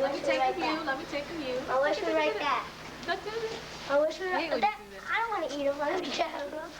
Let me take the view. Let me take the view. I wish we write that. Let's do this. I wish we write that. I don't want to eat them. Let me get them.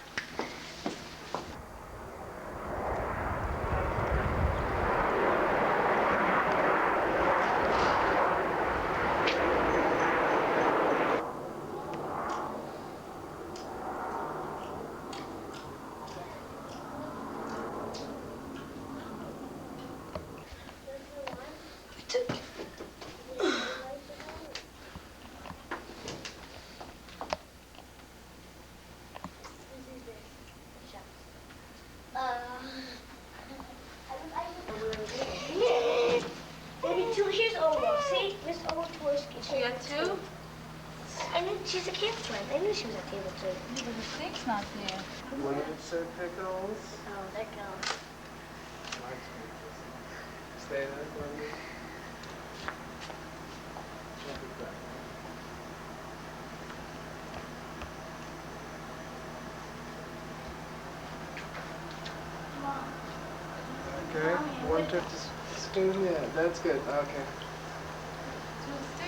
Maybe 2 years old. See, Miss Old Toys. She got 2? I knew she's a cable twin. I knew she was a cable twin. Yeah, but the stick's not there. When it said pickles. Oh, that girl. Stay there for a minute. Okay, 150 yeah, that's good, okay.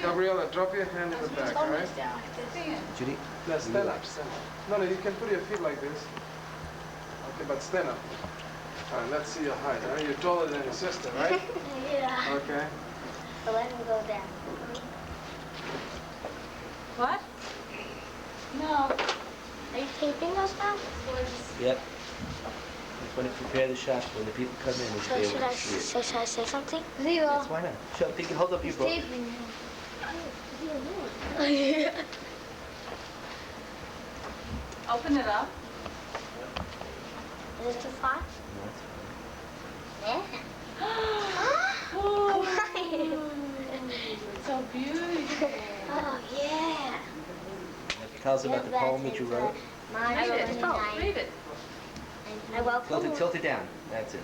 Gabriella, drop your hand in the back, all right? Judy? No, stand up, stand up. No, you can put your feet like this. Okay, but stand up. All right, let's see your height, all right? You're taller than your sister, right? Yeah. Okay. So let him go down. What? No. Are you taping us now? Yep. When you prepare the shot, when the people come in, we should be able to see it. Should I say something? Yes, why not? Show, you can hold up your book. Open it up. Is it too far? No, it's Yeah. Oh, so beautiful. Oh, yeah. fine. It tells about the poem that you wrote. Read it. Read it. I welcome Tilt it down. That's it.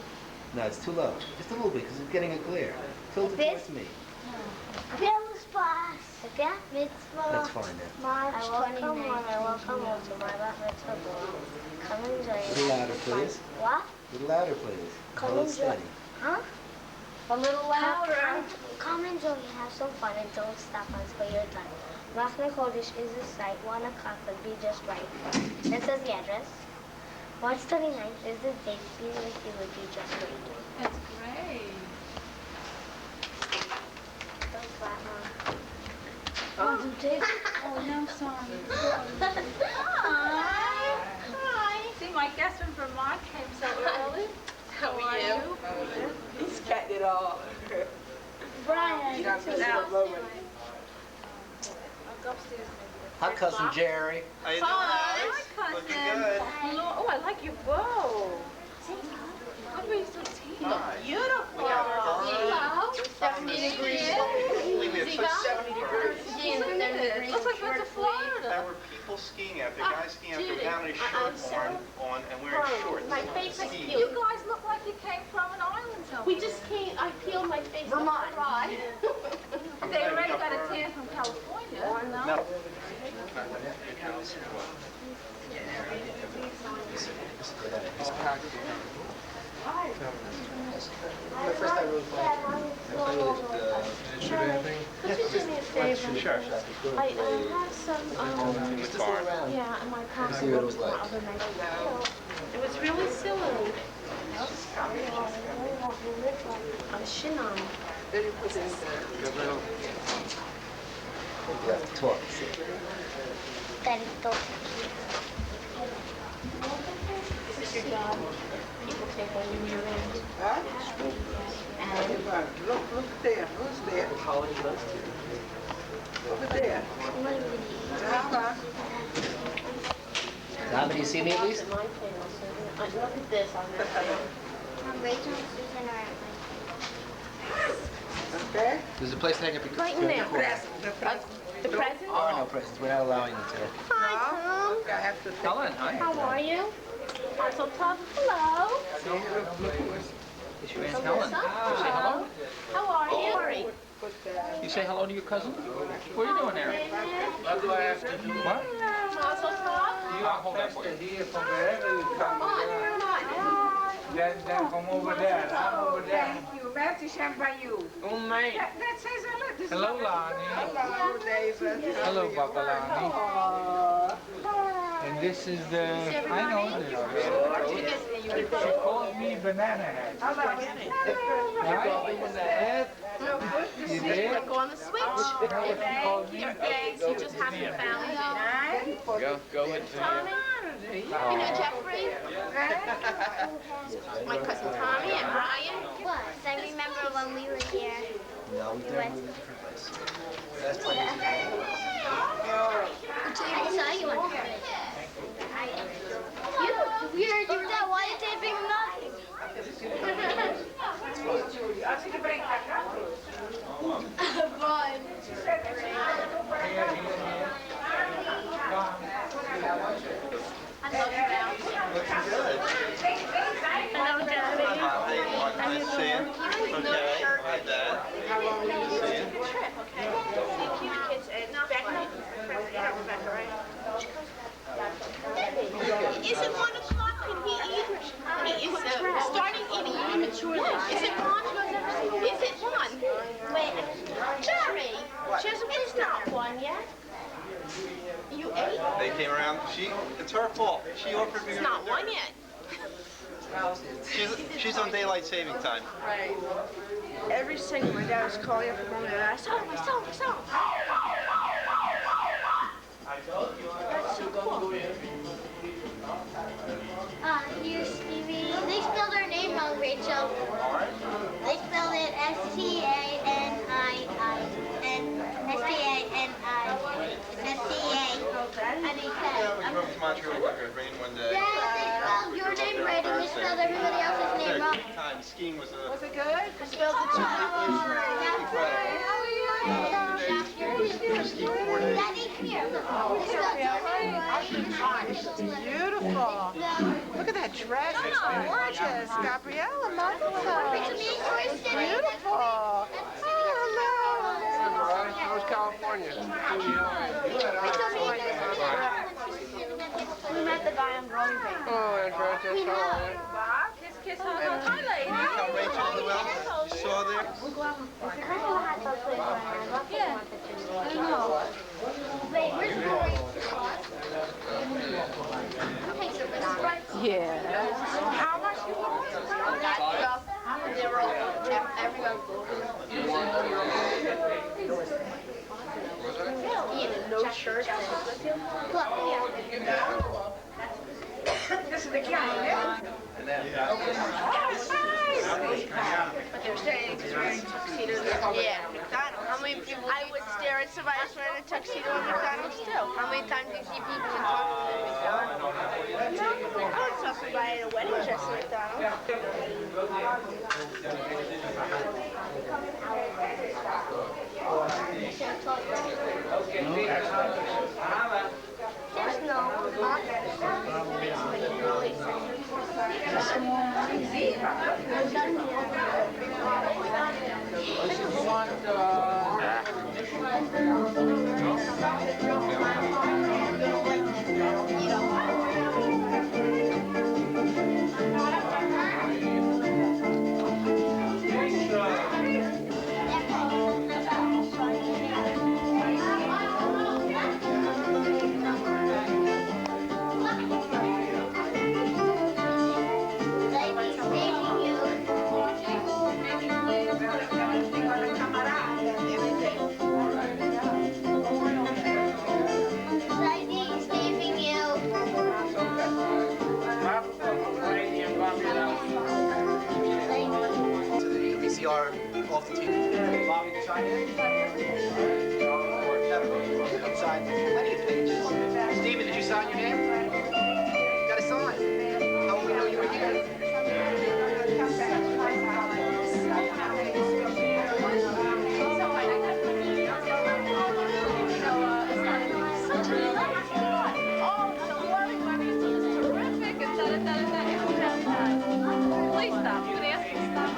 No, it's too low. Just a little bit, because it's getting a glare. Tilt it Like towards me. Bill's boss. The bat mitzvah. That's fine now. March 29th. I welcome you to my bat mitzvah. Come and join A little louder, please. What? A little louder, please. Come Hold it and join. steady. Huh? A little louder. Come and join. Have some fun and don't stop until you're done. Machne Kodesh is the site. 1 o'clock would be just right. That says the address. March 29th is the date. Being with you would be just right. That's great. Don't clap, Mom. Oh, you did? Oh, no, I'm sorry. Hi. Hi. See, my guest from Vermont came so early. How are you? He's got it all. Brian. Now, I'll go upstairs maybe. Hi, Cousin Jerry. How you doing, Hi, guys? cousin. Looking good. Oh, I like your bow. What were you so teeny? Hi. Beautiful. Hello. 70 degrees. Believe me, it's like 70 degrees. It looks like we're to Florida. There were people skiing out there, guys skiing out there without any shirts on and wearing shorts. My face is Skiing. You guys look like you came from an island somewhere. We just came, I peeled my face. Vermont. Right. They already got a tan from California, no? No. It's packed. The first time I really Should anything? Could you do me a favor? Sure. I have some, Just a little round. yeah, in my pocket. See what it was like. Other night. It was really silly. A shinnon. Gabriella. You have to talk. Daddy, don't. This is your job. People take when you're in. Huh? And Look there. Who's there? College does Over there. Zahra. Zahra, do you see me at least? my plate also. Look at this on this plate. Rachel and Susan are at my Okay. There's a place to hang up your Right in there. The presents? There are no presents. We're not allowing them today. Hi, Look, I have to take Helen, hi. How are you? Also, Tom, hello. It's your Aunt Helen. You say hello? How are you? You say hello to your cousin? What are you doing there? What do I have to do? What? Also, Tom? I'll hold that for you. Here from wherever you come. Then come over there. I'm over there. Thank you. Where is hem bij you? Mate. That says hello. This Hello, Lani. Hello, David. Hello, Papa Lani. And this is the... I know this. She called me Banana Head. Right? You did? Go on the switch. You know what she called me? Your eggs, you just haven't found it. Go with Tommy, you know Jeffrey? My cousin Tommy and Brian. What? I remember when we were here. No, we went to a different place. Last time I saw you on You did that white taping nothing. Fun. Nice seeing. Okay, hi Dad. How long were you seeing? Trip, okay? See cute kids and Rebecca. Rebecca, right? Is it 1 o'clock? Can he eat? He is starting eating prematurely. Is it 1? Is it 1? Wait, Jerry. It's not 1 yet. You ate? They came around. It's her fault. She offered me. It's not 1 yet. She's on daylight saving time. Right. Every single my dad was calling up from there. I saw him. That's so cool. Here, Stevie. They spelled her name wrong, Rachel. They spelled it S-T-A-N-I-I. S-T-A-N-I. And he said, We drove to Montreal with her rain one day. Dad, they spelled your name right and they spelled everybody else's name wrong. Time skiing was a. Was it good? I spelled the 2 Daddy, come here. Beautiful. Look at that dress. It's gorgeous. Gabriella, beautiful. Oh, hello. How's California? We met the guy on Growing Pains. Oh, that's right. That's all right. Kiss her. Hi, lady. How Rachel and Noel, you saw there? I know. Wait, where's the Yeah. How much you want? They were all, everyone. No shirt. This is the guy, But they're saying he's wearing tuxedos. Yeah, McDonald's. How many people? I would stare at somebody else wearing a tuxedo at McDonald's too. How many times do you see people and talk to them at McDonald's? I would saw somebody in a wedding dress at McDonald's. There's no VCR off the TV. Bobby, to sign in? Or Kevin? Sign plenty of pages. Steven, did you sign your name? You got to sign. How will we know you were here? Please stop. You can ask me to stop.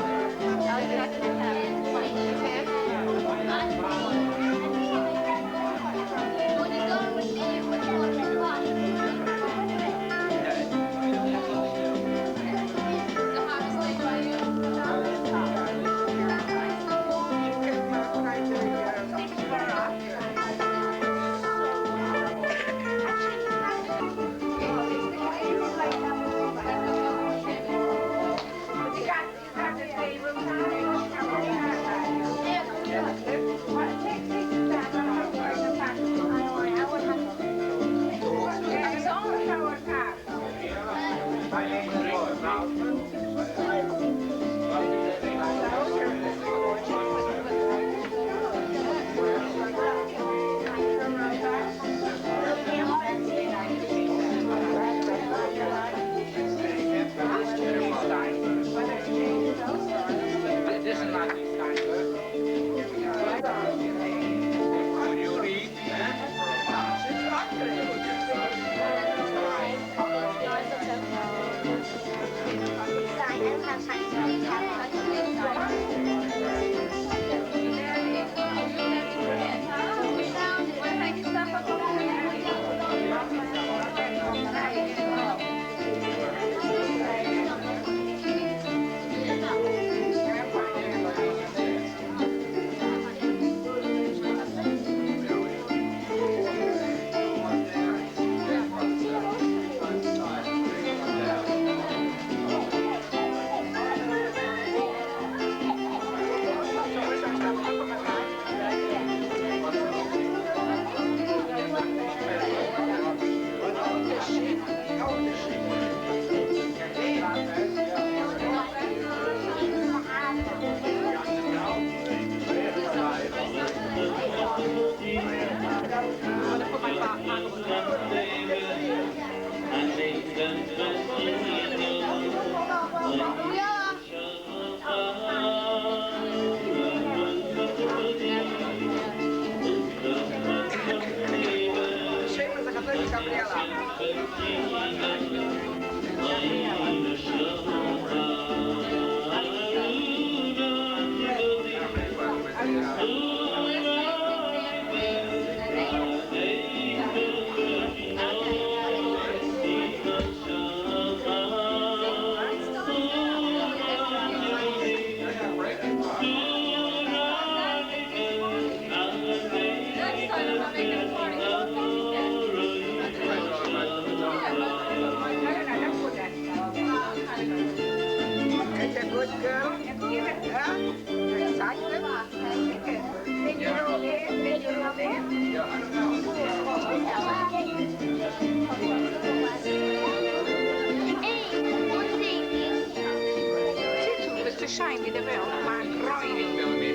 zijn we er wel. Maar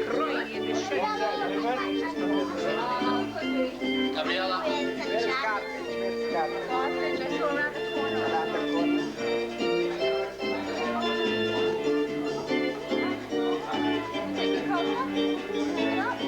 groeien in de shit. Gabriella. Where's the garbage? Where's the garbage? Just go around the corner. Around the corner. Take your coat off. Take it off.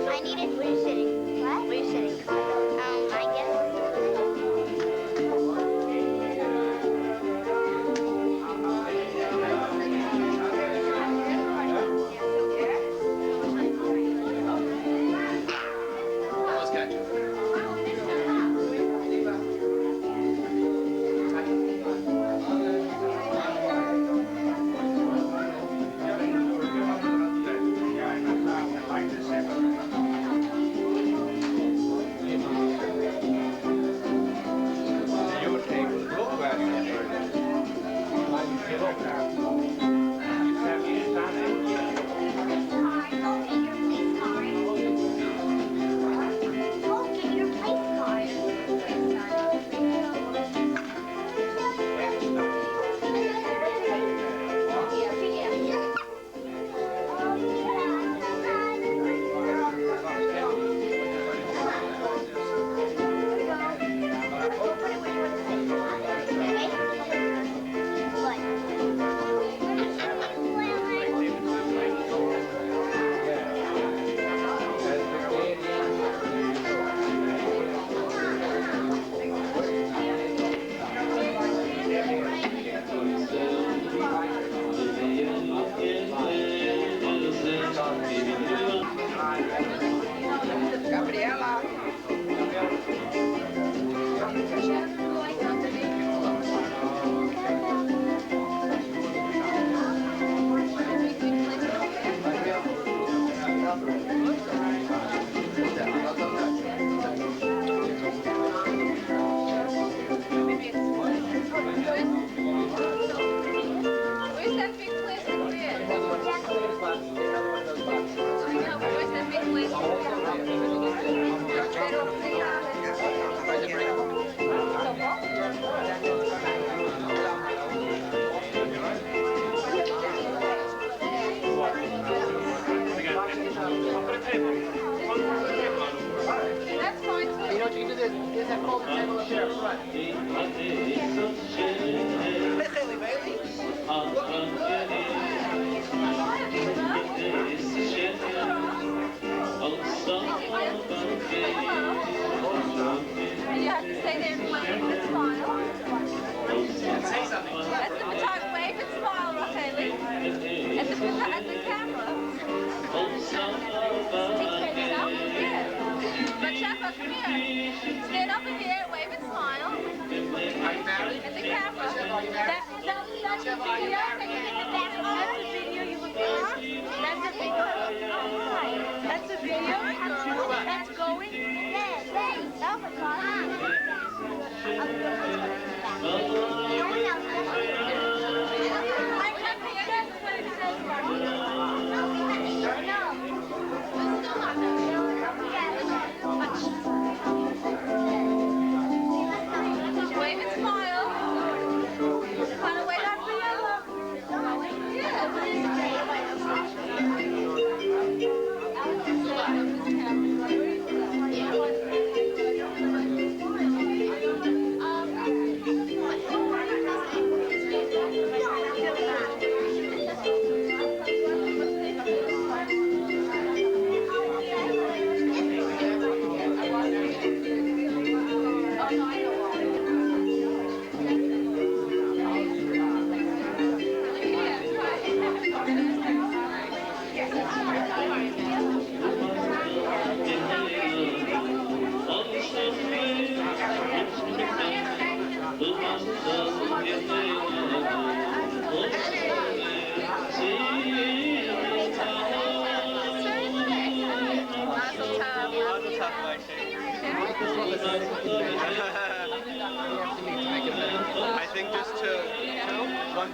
I need it. Where are you sitting? What? Where are you sitting? I guess. Let's catch it. Gabriella. Where's that big place in there? I know, but where's that big place That's fine too. You know what you can do? There's that folding table up there up front. Hey, Haley Bailey. And you have to stay there and wave and smile. Say something. That's the photographer. Wave and smile, Racheli. At the camera. Take yourself? Yes. But Shepard, come here. Stand up in the air, wave and smile. Are you married? At the camera. That's the video. So you get the back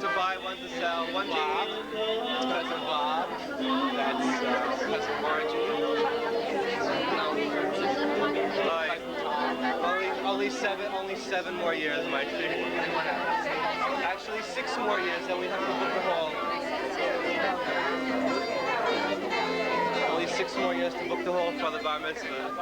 to buy, one to sell. One Bob. That's cousin Bob. That's cousin Margie. Only seven more years, my dear. Actually, 6 more years, then we have to book the hall. Only 6 more years to book the hall for the bar mitzvah.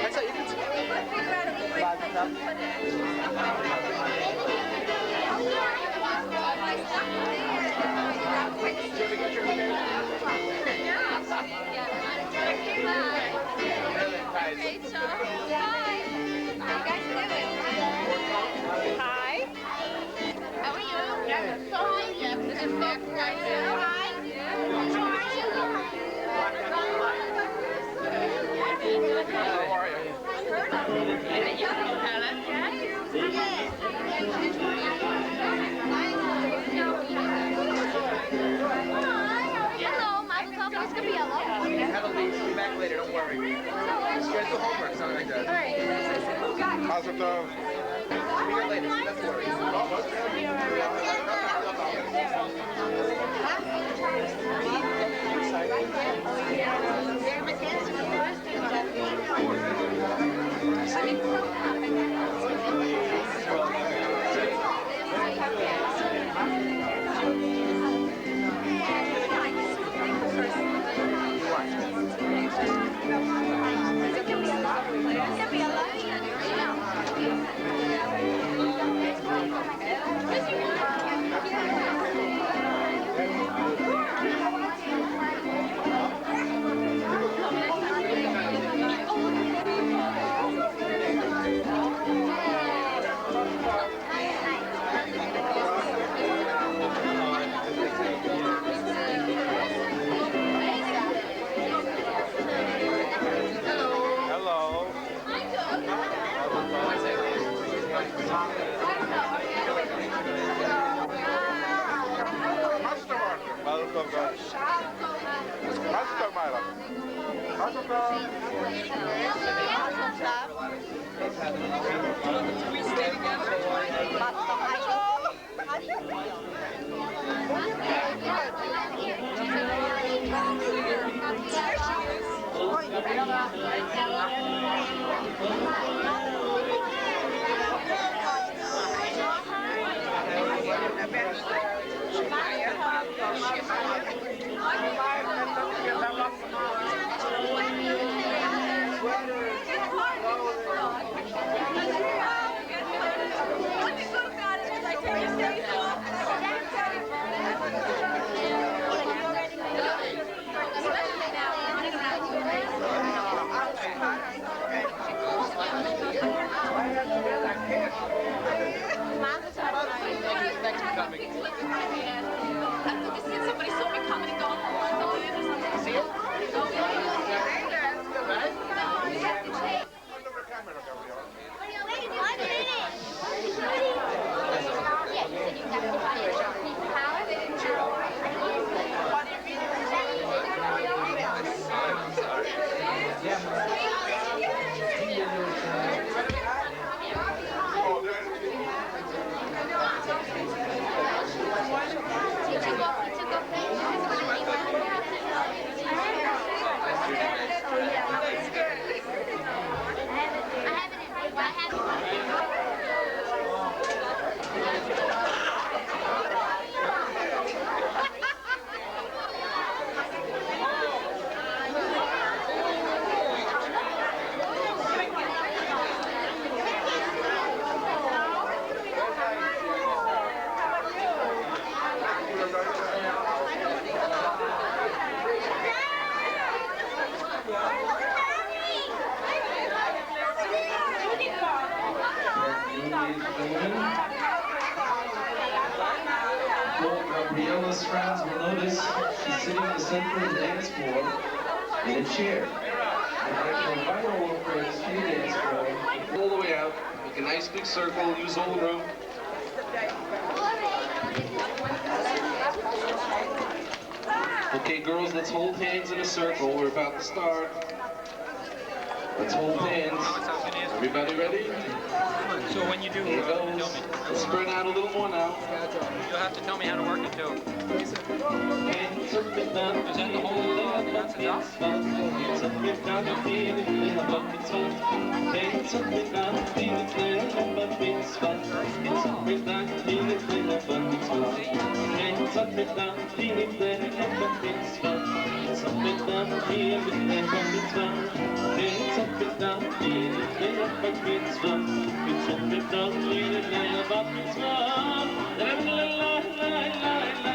That's how you can Hi. How are you? Hello, Michael Thomas Gabriella. have a leave. Be back later. Don't worry. You guys do homework, something like that. How's it going? Be here later. Don't worry. Gabriella's friends will notice she's sitting in the center of the dance floor in a chair. And I can invite all of her to the dance floor. All the way out, make a nice big circle, use all the room. Okay, girls, let's hold hands in a circle. We're about to start. Let's hold hands. Everybody ready? So when you do, Here tell goes. me. Let's spread out a little more now. You'll have to tell me how to work it too. Hands up and down. Is that the whole that's enough? Hands up and down, feel it, play a bar mitzvah. Hands up and down, feel it, play a bar mitzvah. Hands up and down, feel it, play a bar mitzvah. Hands up and down, feel it, play a bar mitzvah. Hands up and down, feel it, play a bar mitzvah. Hands up and down, feel it, play a bar mitzvah. Hands up and down, feel it, play a bar mitzvah. La la la la la la la.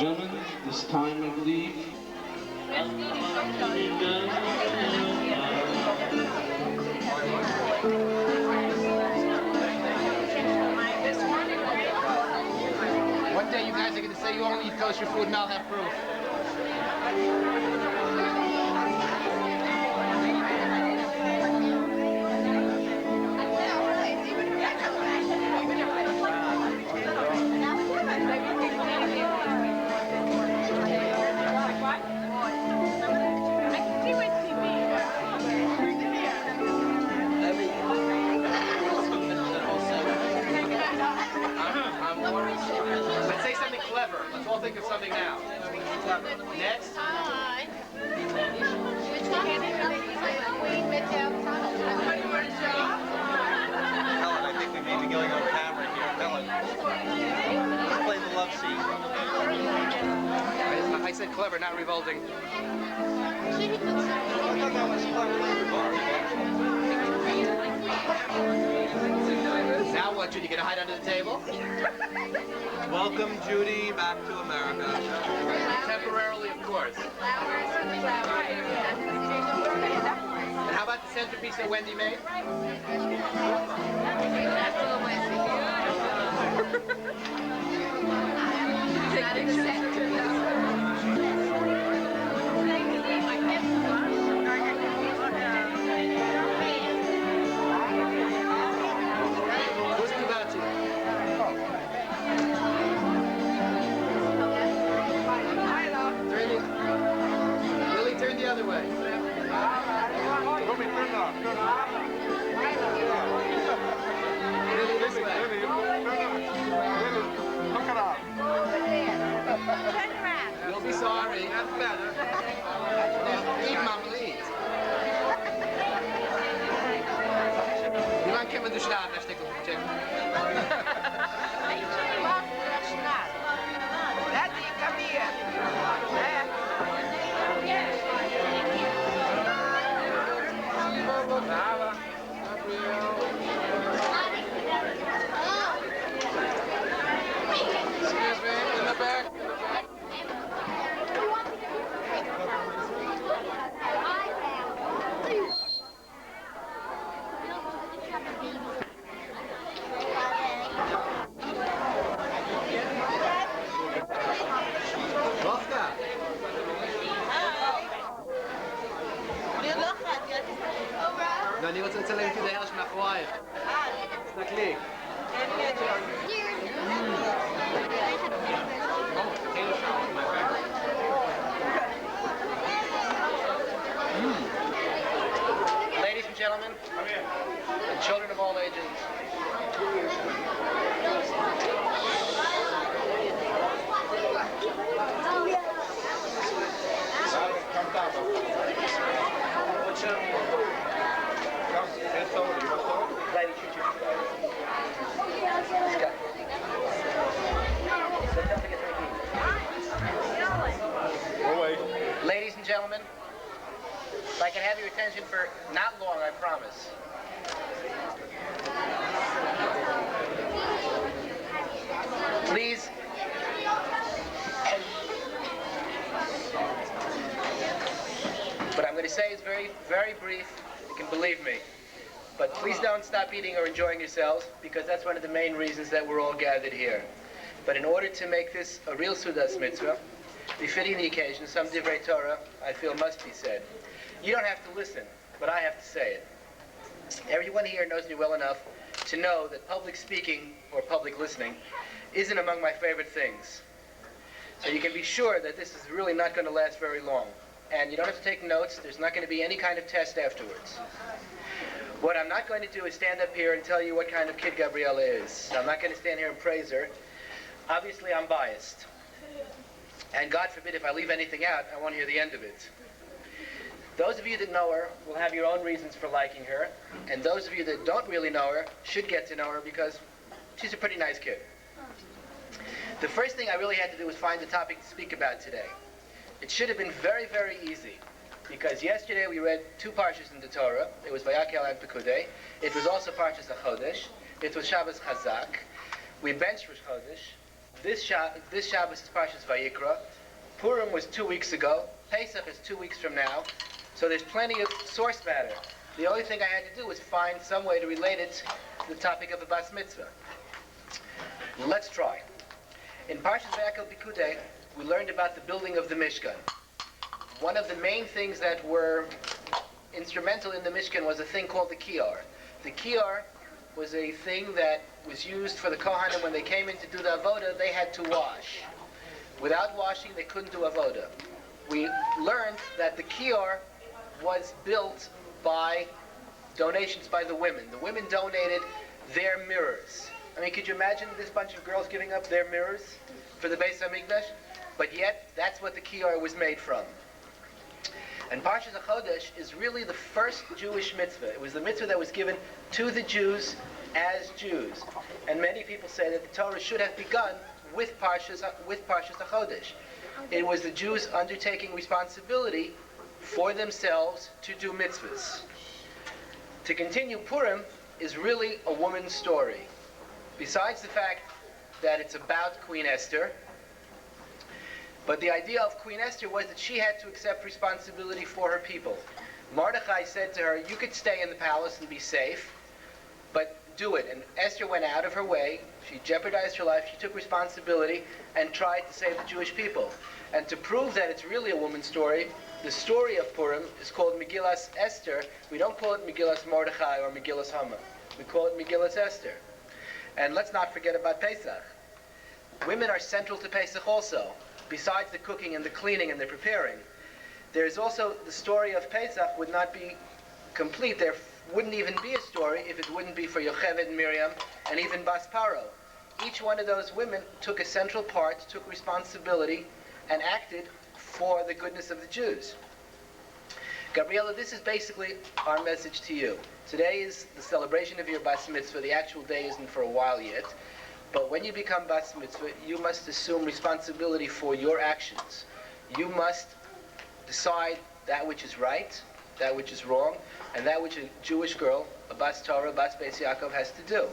Gentlemen, this time I believe. One day you guys are going to say you only eat kosher food and I'll have proof. Let's say something clever. Let's all think of something now. Next. Helen, I think we may be going on camera here. Helen, let's play the love scene. I said clever, not revolting. Now what, Judy? Gonna hide under the table? Welcome, Judy, back to America. Temporarily, of course. And how about the centerpiece that Wendy made? Who's about you? Lily, turn the other way. Lily, this way. אני רוצה לצלם איתי דייר שמאחורייך. תסתכלי. Ladies and gentlemen, and children of all ages, ladies and gentlemen, if I can have your attention for not long, I promise. Please. What I'm going to say is very, very brief. You can believe me. But please don't stop eating or enjoying yourselves, because that's one of the main reasons that we're all gathered here. But in order to make this a real Sudas mitzvah, befitting the occasion, some divrei Torah, I feel, must be said. You don't have to listen, but I have to say it. Everyone here knows me well enough to know that public speaking or public listening isn't among my favorite things. So you can be sure that this is really not going to last very long. And you don't have to take notes. There's not going to be any kind of test afterwards. What I'm not going to do is stand up here and tell you what kind of kid Gabriella is. I'm not going to stand here and praise her. Obviously, I'm biased. And God forbid if I leave anything out, I won't hear the end of it. Those of you that know her will have your own reasons for liking her. And those of you that don't really know her should get to know her, because she's a pretty nice kid. The first thing I really had to do was find the topic to speak about today. It should have been very, very easy, because yesterday we read two parshas in the Torah. It was Vayakel and Pekudei. It was also Parshas HaChodesh. It was Shabbos Chazak. We benched Rosh Chodesh. This Shabbos is Parshas Vayikra. Purim was 2 weeks ago. Pesach is 2 weeks from now. So there's plenty of source matter. The only thing I had to do was find some way to relate it to the topic of a bas mitzvah. Let's try. In Parshas Vayakel Pekudei, we learned about the building of the Mishkan. One of the main things that were instrumental in the Mishkan was a thing called the Kiyar. The Kiyar was a thing that was used for the Kohanim when they came in to do the Avodah. They had to wash. Without washing, they couldn't do Avodah. We learned that the Kiyar was built by donations by the women. The women donated their mirrors. I mean, could you imagine this bunch of girls giving up their mirrors for the Beis HaMikdash? But yet, that's what the Kiyar was made from. And Parshas HaChodesh is really the first Jewish mitzvah. It was the mitzvah that was given to the Jews as Jews. And many people say that the Torah should have begun with Parshas HaChodesh. It was the Jews undertaking responsibility for themselves to do mitzvahs. To continue, Purim is really a woman's story. Besides the fact that it's about Queen Esther, but the idea of Queen Esther was that she had to accept responsibility for her people. Mordechai said to her, you could stay in the palace and be safe, but do it. And Esther went out of her way. She jeopardized her life. She took responsibility and tried to save the Jewish people. And to prove that it's really a woman's story, the story of Purim is called Megillas Esther. We don't call it Megillas Mordechai or Megillas Haman. We call it Megillas Esther. And let's not forget about Pesach. Women are central to Pesach also. Besides the cooking and the cleaning and the preparing, there's also the story of Pesach would not be complete. There wouldn't even be a story if it wouldn't be for Yocheved and Miriam and even Bas Paro. Each one of those women took a central part, took responsibility, and acted for the goodness of the Jews. Gabriella, this is basically our message to you. Today is the celebration of your Bas Mitzvah. The actual day isn't for a while yet. But when you become Bas Mitzvah, you must assume responsibility for your actions. You must decide that which is right, that which is wrong, and that which a Jewish girl, a Bas Torah, Bas Beis Yaakov, has to do.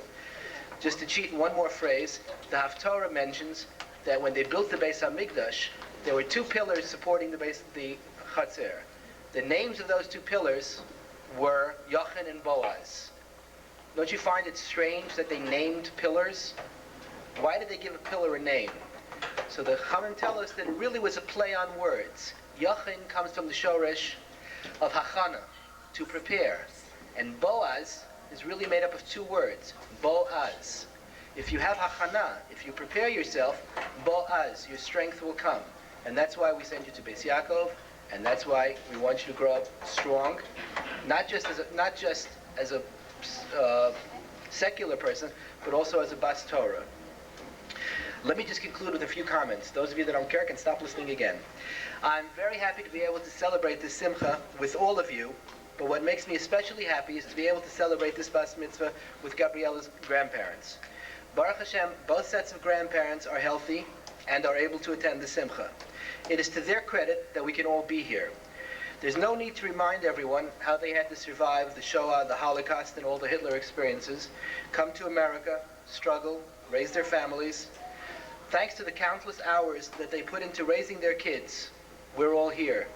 Just to cheat in one more phrase, the Haftorah mentions that when they built the Beis HaMikdash, there were two pillars supporting the Chatzer. The names of those two pillars were Yachin and Boaz. Don't you find it strange that they named pillars? Why did they give a pillar a name? So the Chachamim tell us that it really was a play on words. Yachin comes from the shoresh of hachana, to prepare. And Boaz is really made up of two words, Boaz. If you have hachana, if you prepare yourself, Boaz, your strength will come. And that's why we send you to Beis Yaakov, and that's why we want you to grow up strong, not just as a secular person, but also as a Bas Torah. Let me just conclude with a few comments. Those of you that don't care can stop listening again. I'm very happy to be able to celebrate this simcha with all of you, but what makes me especially happy is to be able to celebrate this Bas Mitzvah with Gabriella's grandparents. Baruch Hashem, both sets of grandparents are healthy and are able to attend the simcha. It is to their credit that we can all be here. There's no need to remind everyone how they had to survive the Shoah, the Holocaust, and all the Hitler experiences, come to America, struggle, raise their families. Thanks to the countless hours that they put into raising their kids, we're all here.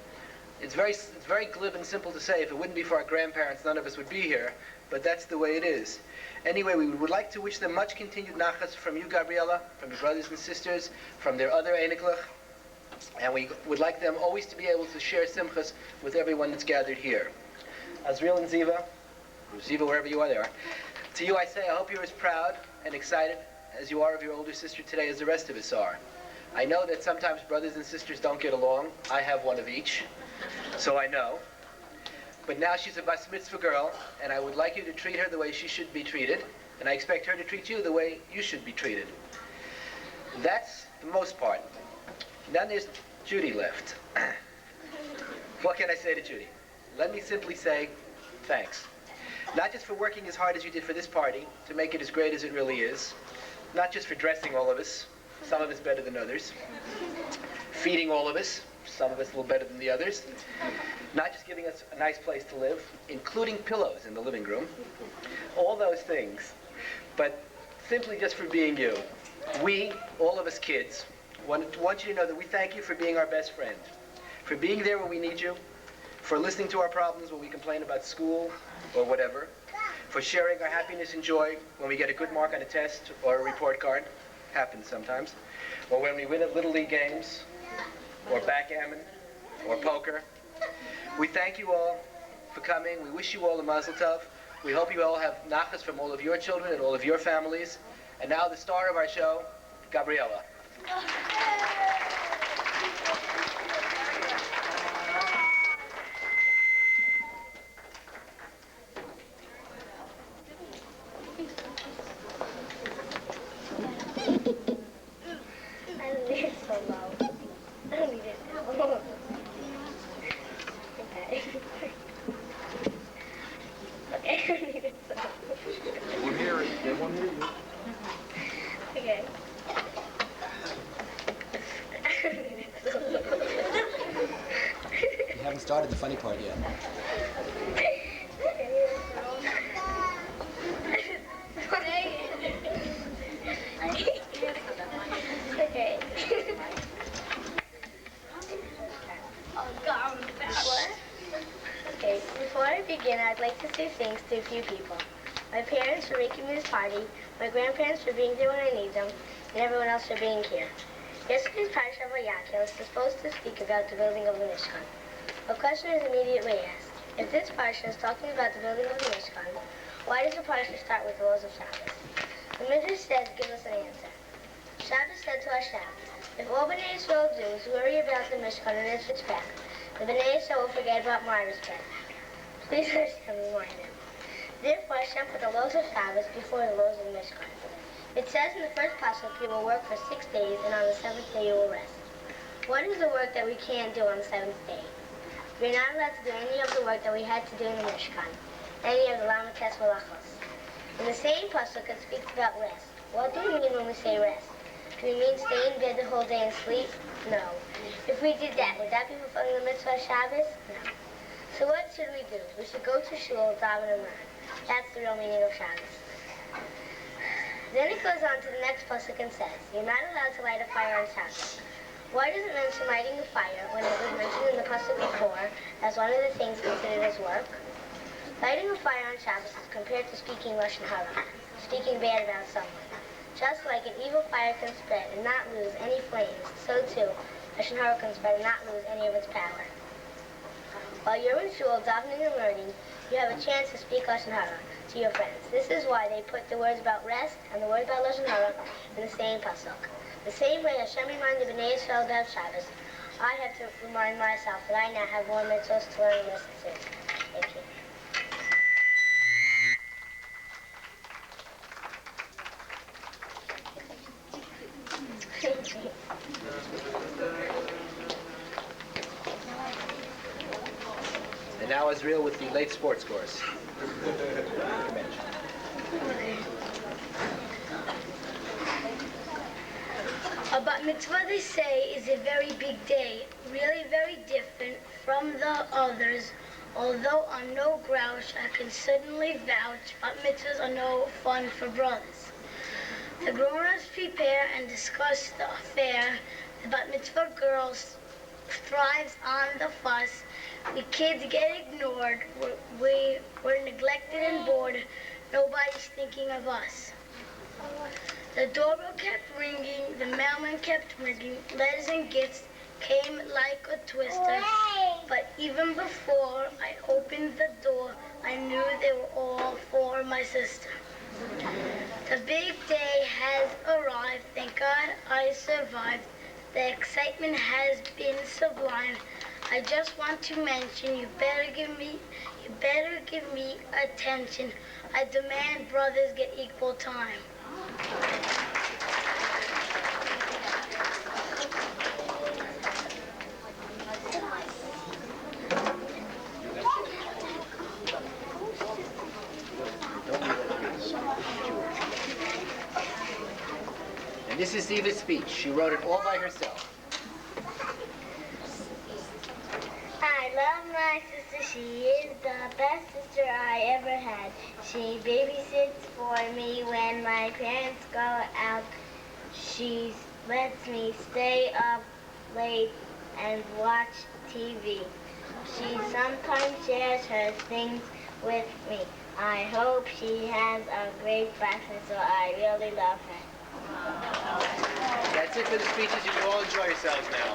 It's very glib and simple to say, if it wouldn't be for our grandparents, none of us would be here, but that's the way it is. Anyway, we would like to wish them much continued nachas from you, Gabriella, from your brothers and sisters, from their other Einiklach, and we would like them always to be able to share simchas with everyone that's gathered here. Azriel and Ziva, or Ziva, wherever you are there, to you I say, I hope you're as proud and excited as you are of your older sister today as the rest of us are. I know that sometimes brothers and sisters don't get along. I have one of each, so I know. But now she's a Bas Mitzvah girl, and I would like you to treat her the way she should be treated, and I expect her to treat you the way you should be treated. That's the most part. Then there's Judy left. What can I say to Judy? Let me simply say thanks. Not just for working as hard as you did for this party, to make it as great as it really is. Not just for dressing all of us, some of us better than others. Feeding all of us, some of us a little better than the others. Not just giving us a nice place to live, including pillows in the living room. All those things. But simply just for being you. We, all of us kids, want you to know that we thank you for being our best friend. For being there when we need you. For listening to our problems when we complain about school or whatever. For sharing our happiness and joy when we get a good mark on a test or a report card. Happens sometimes. Or when we win at Little League games. Or backgammon. Or poker. We thank you all for coming. We wish you all a mazel tov. We hope you all have nachas from all of your children and all of your families. And now the star of our show, Gabriella. Started the funny part yet. Okay. Okay, before I begin, I'd like to say thanks to a few people. My parents for making me this party, my grandparents for being there when I need them, and everyone else for being here. Yesterday's Parsha Vayakil is supposed to speak about the building of the Mishkan. A question is immediately asked. If this parsha is talking about the building of the Mishkan, why does the parsha start with the laws of Shabbos? The Midrash says, give us an answer. Shabbos said to Hashem, if all Bnei Yisrael do is worry about the Mishkan and its respect, the Bnei Yisrael will forget about my respect. Please understand me more now. Therefore, Hashem put the laws of Shabbos before the laws of the Mishkan. It says in the first pasuk, you will work for 6 days, and on the 7th day you will rest. What is the work that we can't do on the 7th day? We're not allowed to do any of the work that we had to do in the Mishkan, any of the Lamates Malachos. In the same pasuk, it speaks about rest. What do we mean when we say rest? Do we mean stay in bed the whole day and sleep? No. If we did that, would that be fulfilling the mitzvah of Shabbos? No. So what should we do? We should go to shul, daven, and learn. That's the real meaning of Shabbos. Then it goes on to the next pasuk and says, you're not allowed to light a fire on Shabbos. Why does it mention lighting a fire when it was mentioned in the pasuk before as one of the things considered as work? Lighting a fire on Shabbos is compared to speaking lashon hara, speaking bad about someone. Just like an evil fire can spread and not lose any flames, so too lashon hara can spread and not lose any of its power. While you're in shul davening and learning, you have a chance to speak Lashon Hara to your friends. This is why they put the words about rest and the words about Lashon Hara in the same pasuk. The same way Hashem reminded Bnei Yisrael about Shabbos, I have to remind myself that I now have more mitzvahs to learn and listen to. Thank you. And now Israel with the late sports scores. A bat mitzvah, they say, is a very big day, really very different from the others. Although I'm no grouch, I can certainly vouch bat mitzvahs are no fun for brothers. The grown-ups prepare and discuss the affair. The bat mitzvah girls thrives on the fuss. We kids get ignored. We're neglected and bored. Nobody's thinking of us. The doorbell kept ringing. The mailman kept ringing. Letters and gifts came like a twister. But even before I opened the door, I knew they were all for my sister. The big day has arrived. Thank God I survived. The excitement has been sublime. I just want to mention, you better give me attention. I demand brothers get equal time. And this is Eva's speech. She wrote it all by herself. I love my sister. She is the best sister I ever had. She babysits for me when my parents go out. She lets me stay up late and watch TV. She sometimes shares her things with me. I hope she has a great breakfast, so I really love her. That's it for the speeches. You can all enjoy yourselves now.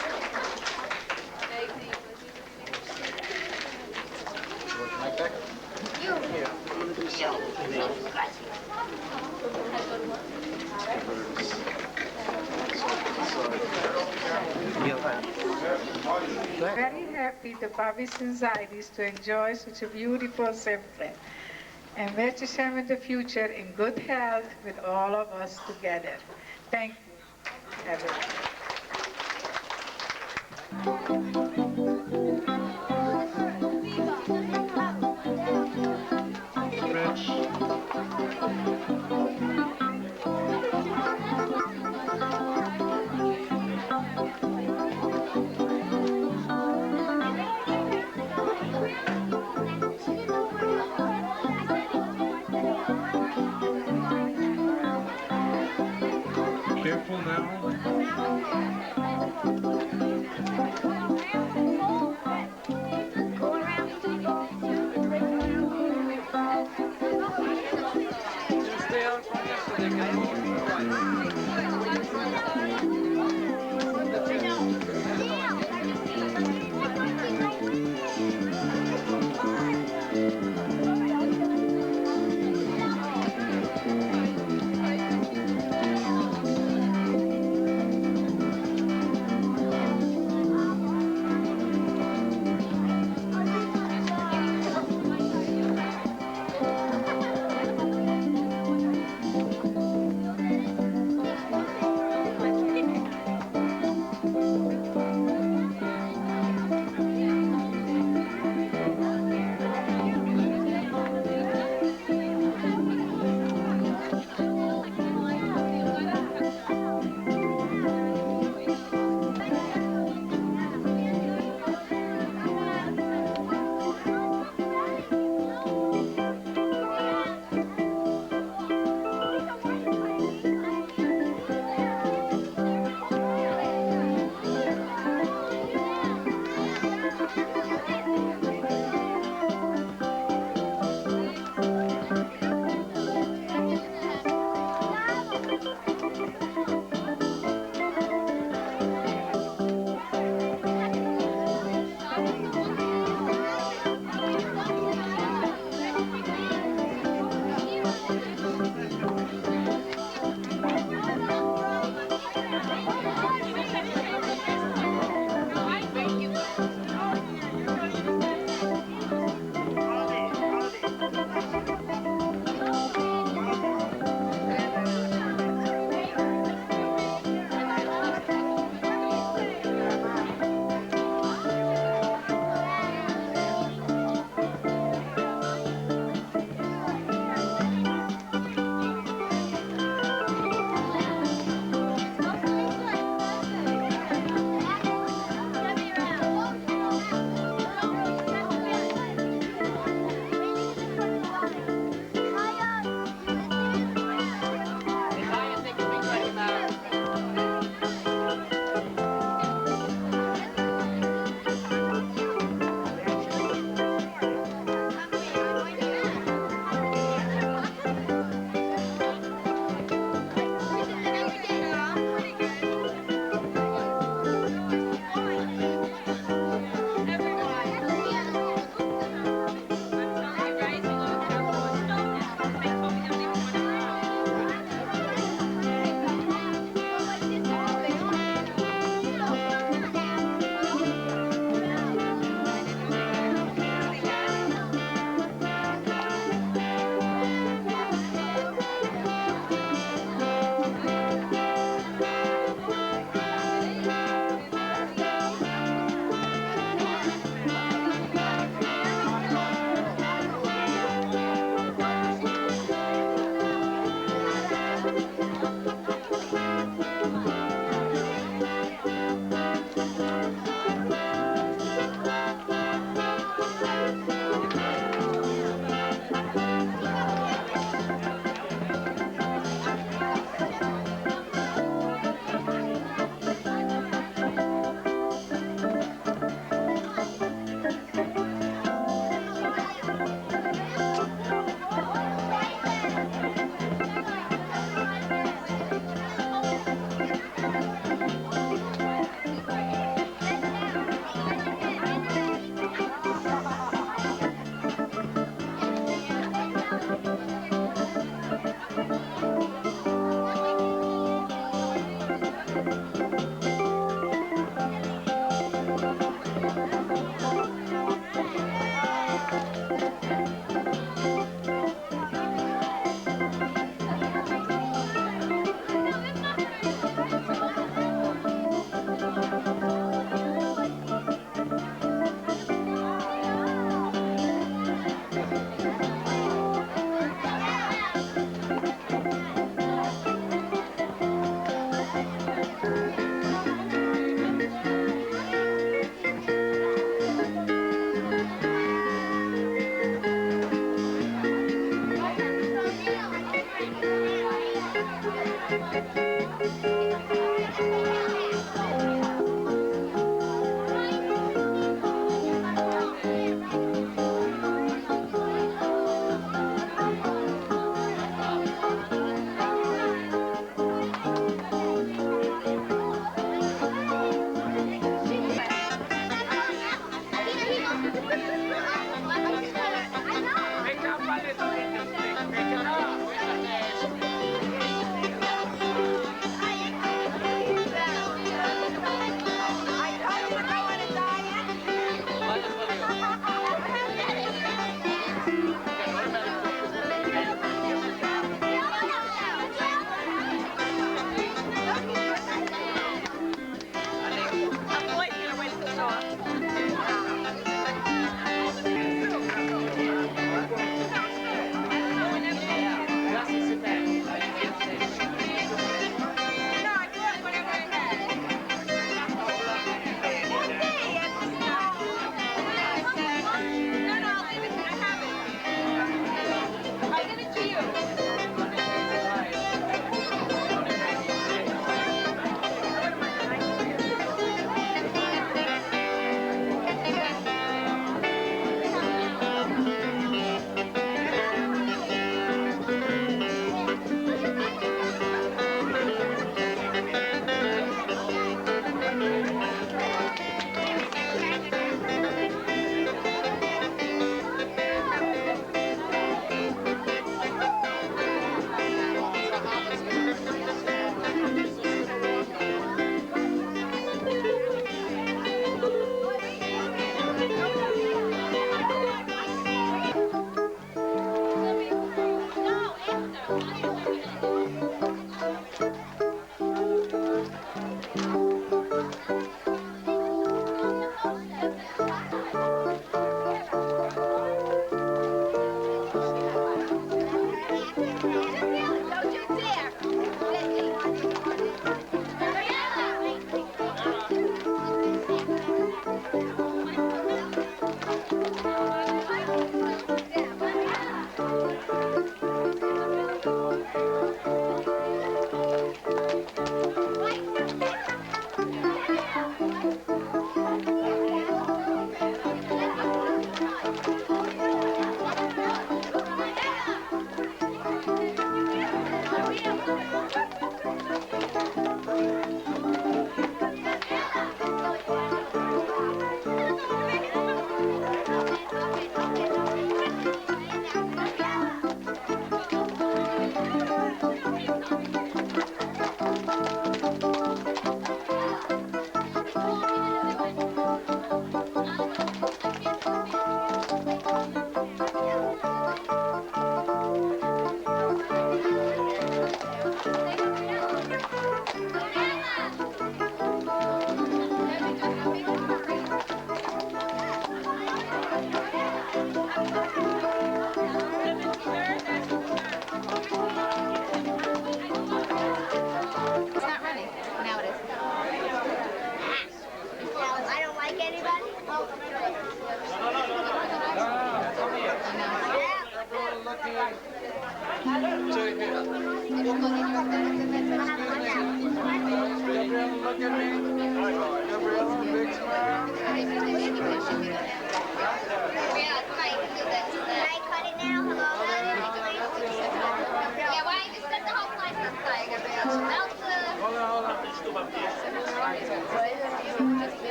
Very happy the Babis inside is to enjoy such a beautiful symphony. And wish Hashem in the future in good health with all of us together. Thank you, everyone. Careful now.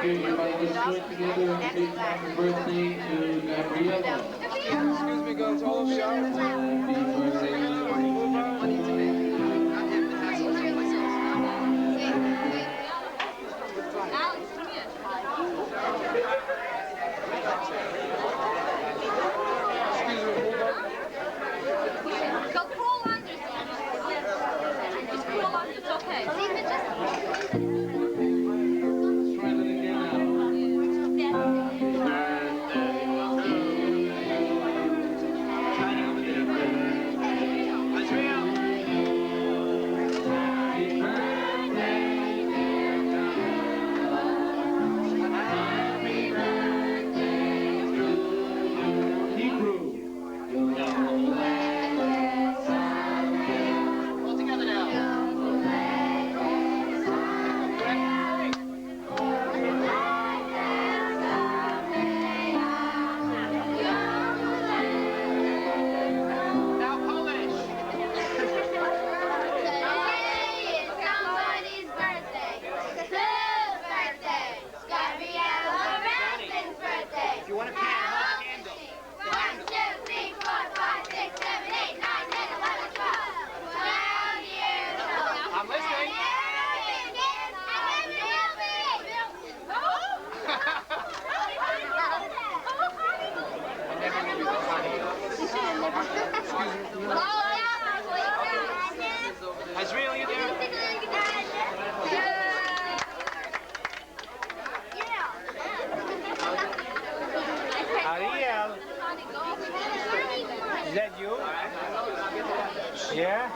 Here's your Bible join together and say happy birthday to Gabriella. Excuse me, girls, all of you out. Go crawl under. Just crawl under, it's okay. Try that again Azriel, you there? Ariel, is that you? Yeah?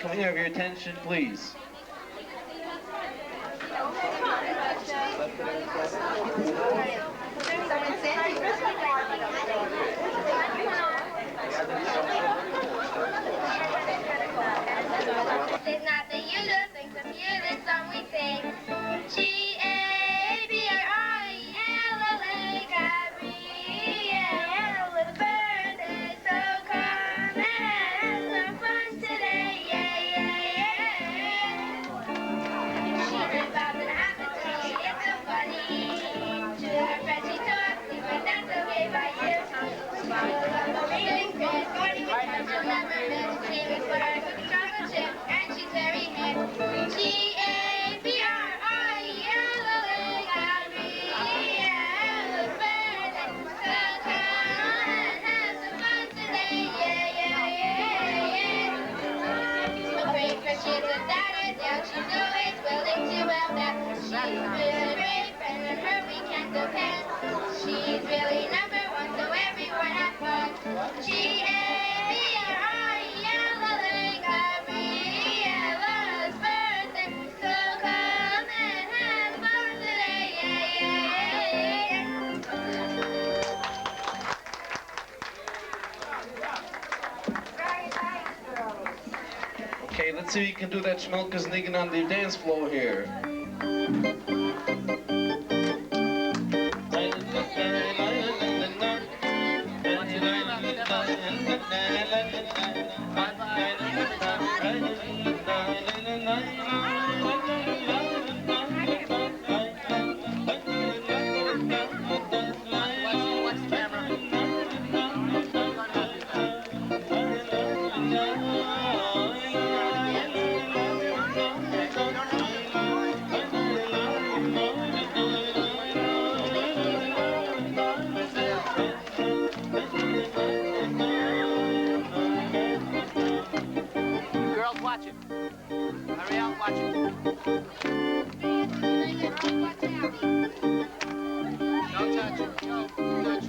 Can we have your attention, please? It's not the usual thing to hear this song we sing. Gabriella, Gabriella with a birthday, so come and have some fun today, yeah, yeah, yeah. She's about to have a tea, it's so funny. To her friends she talks, but that's okay by you. Amazing Chris, party with friends you'll never miss. She makes for her cookie chocolate chip, and she's very hip. Gabriella's birthday, so come and have some fun today, yeah, yeah, yeah. A great friend, she's without a doubt, she's always willing to help out. She's been a great friend, on her we can depend. She's really number one, so everyone have fun. Gabriella's birthday, so come and have fun today, yeah, yeah, Okay, let's see if you can do that Schmelkes Niggin on the dance floor here. Girls, watch it. Hurry out, watch it. Don't touch it. Don't touch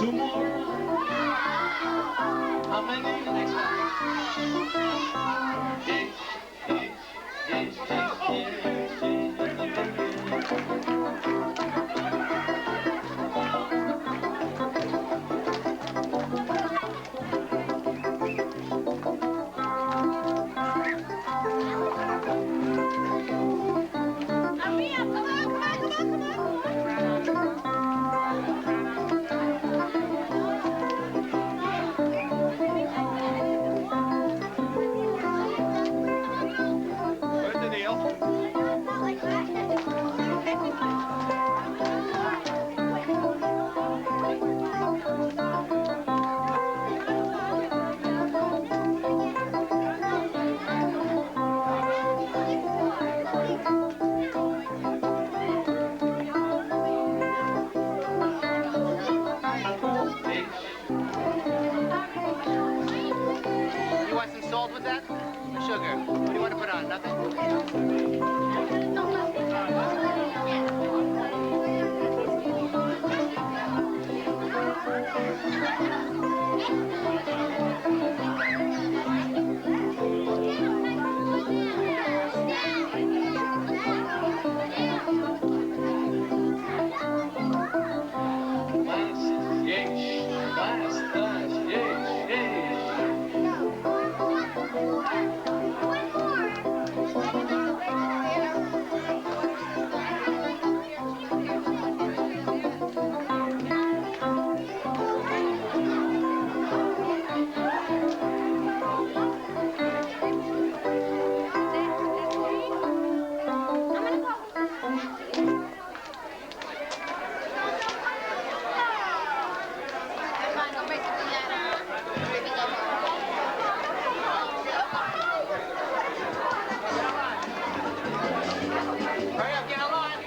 Two more. How many? The next one. Where's the deal? You want some salt with that? Or sugar? What do you want to put on? Nothing? Hurry up, get in line.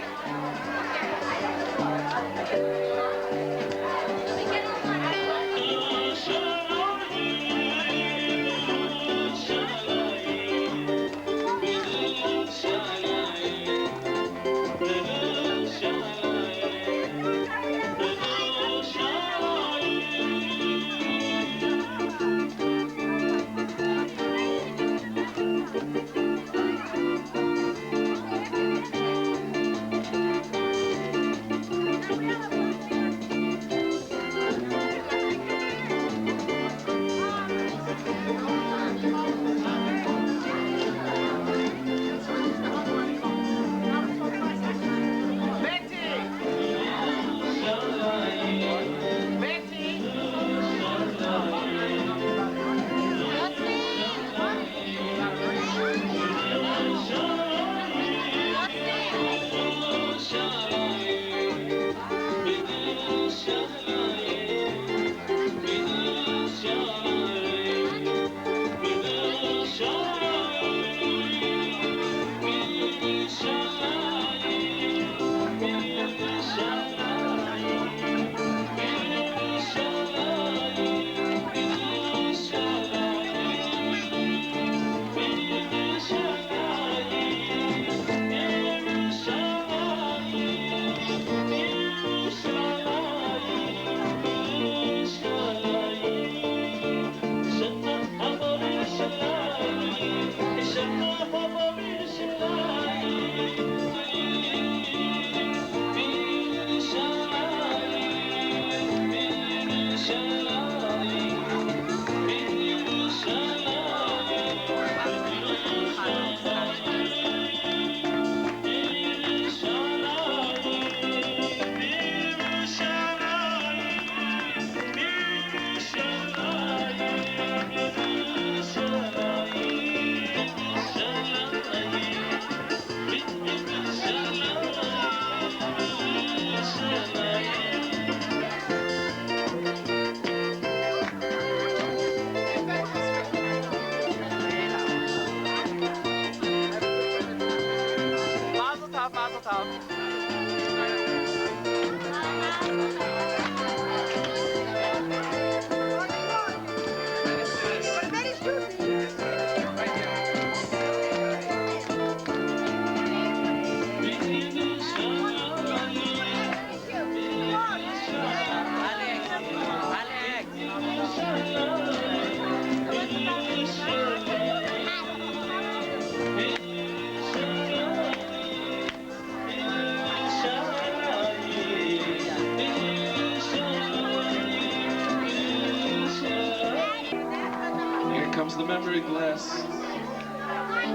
the memory glass. I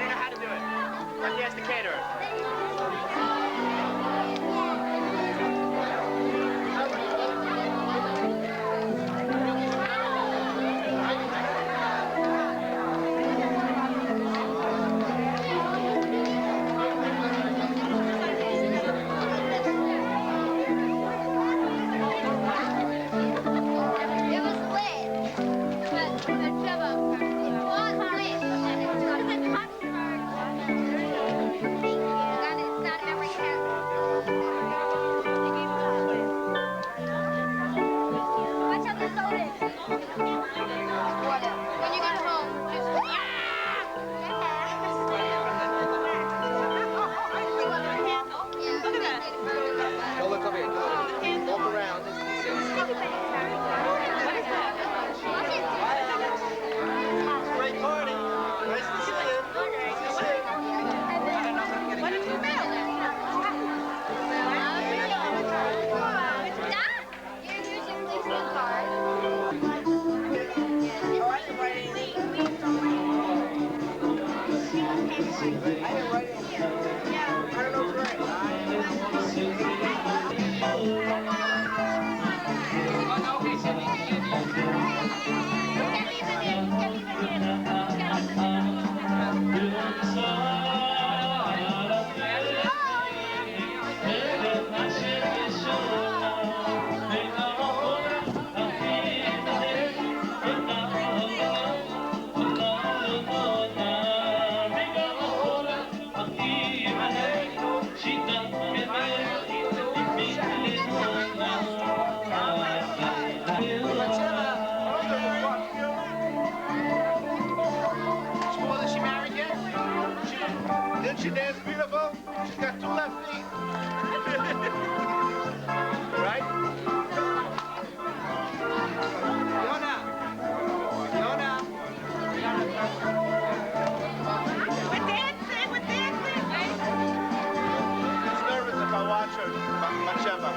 don't know how to do it. Like he has the caterer. She dance beautiful. She's got 2 left feet. Right? Yona. We're dancing. She's nervous if I watch her. Macheva.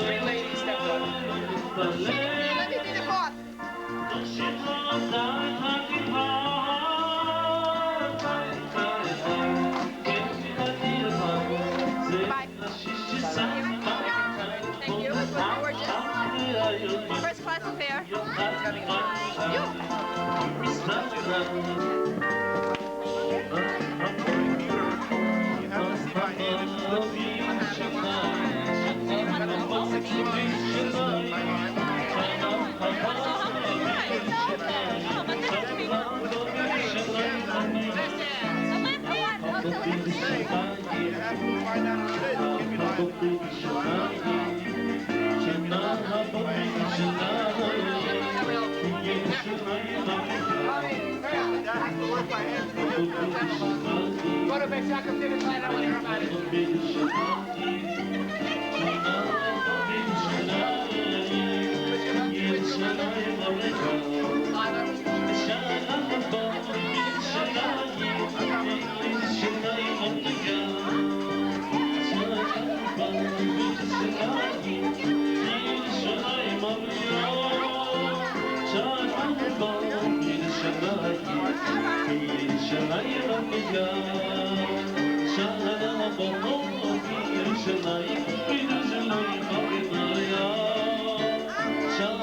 Three ladies stepped up. Let me be the fourth. Bye. Thank you. It was gorgeous. First class affair. Go to bed, Jacob. Take a slide. I want to hear about it. Shall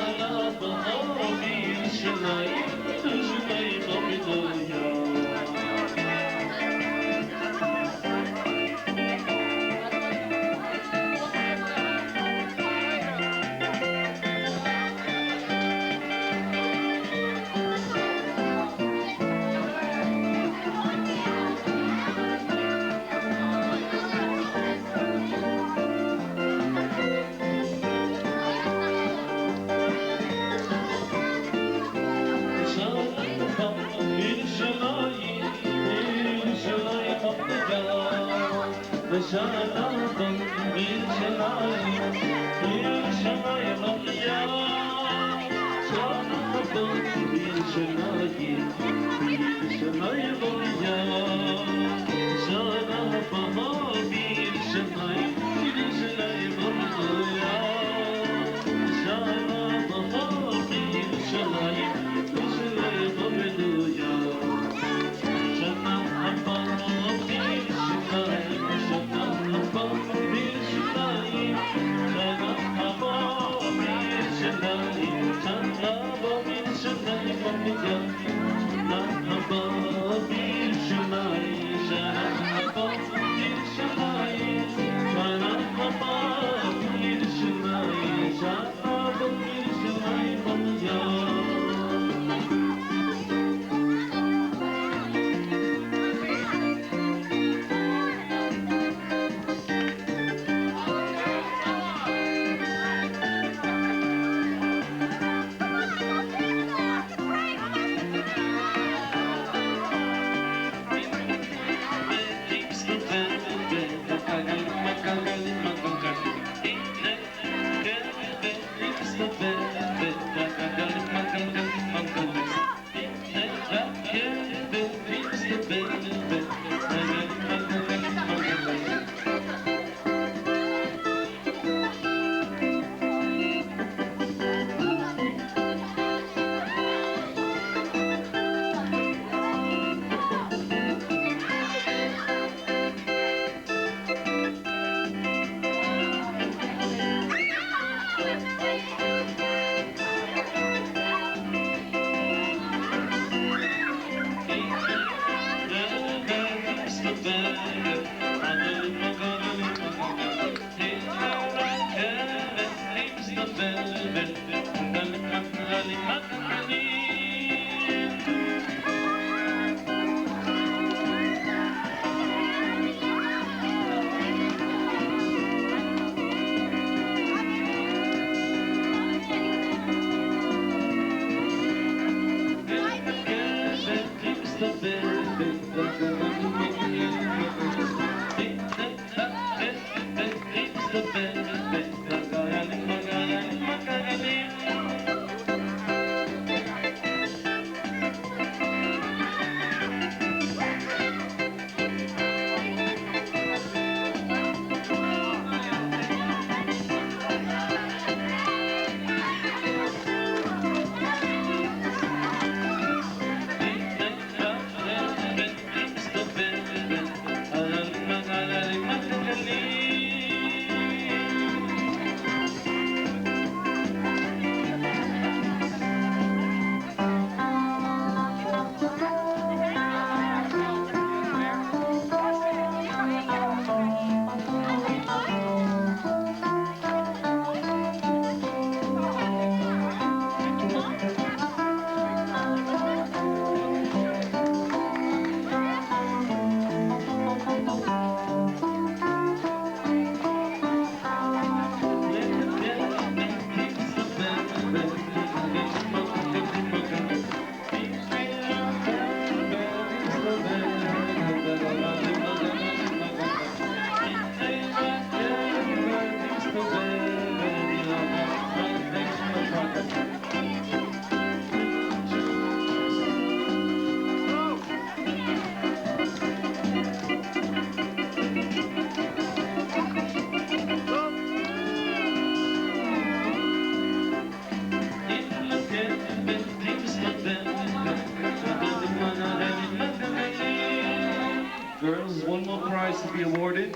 Girls, one more prize to be awarded.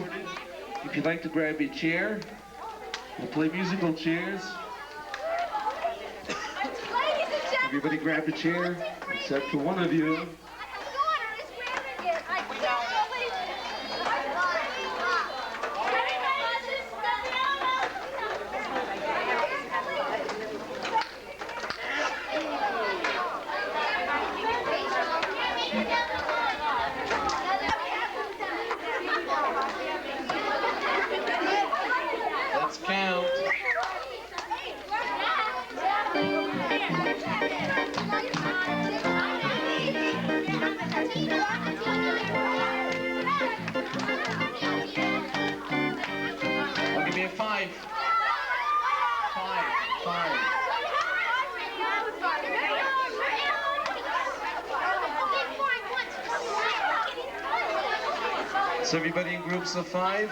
If you'd like to grab your chair, we'll play musical chairs. Everybody grab a chair, except for one of you. Let's count. So everybody in groups of 5?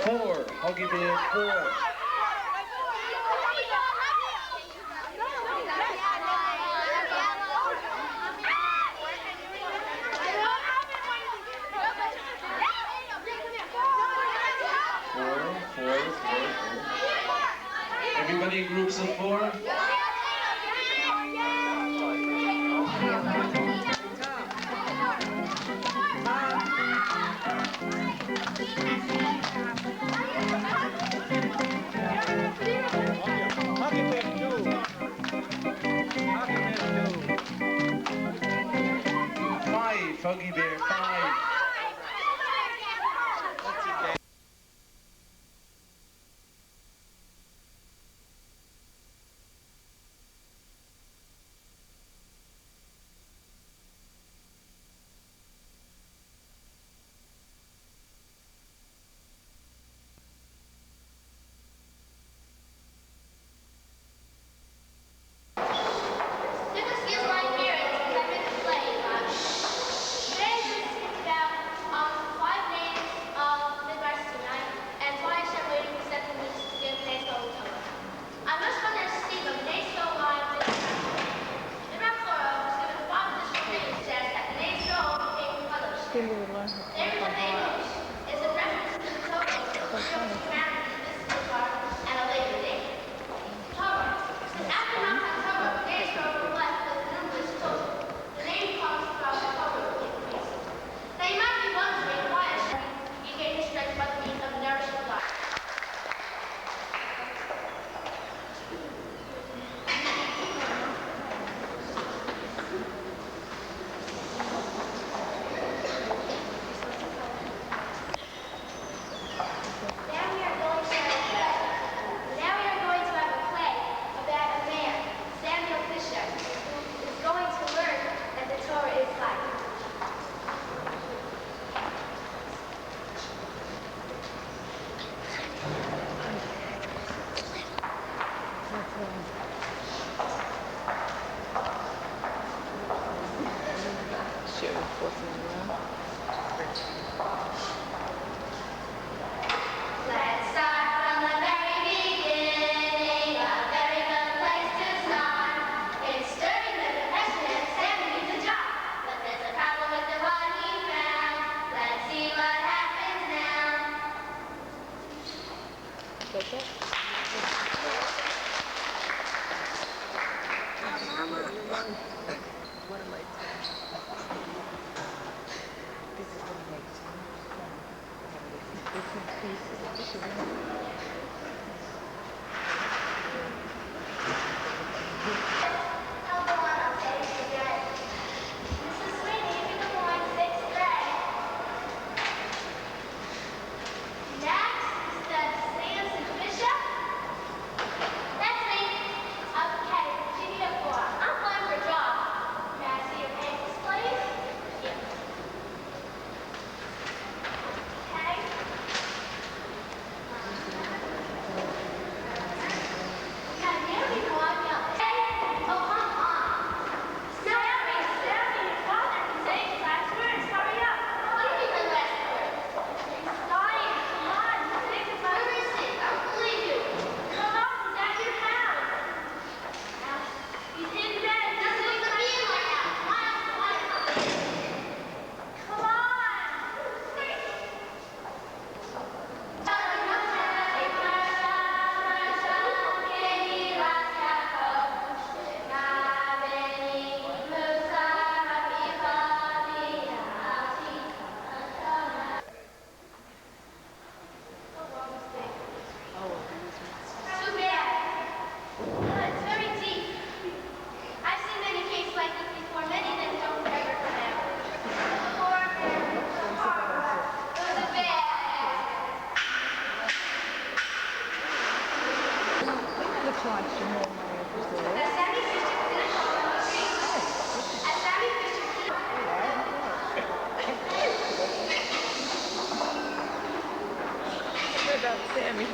Four. I'll give you 4. Everybody in groups of 4? Huggy Bear, 5. Sammy.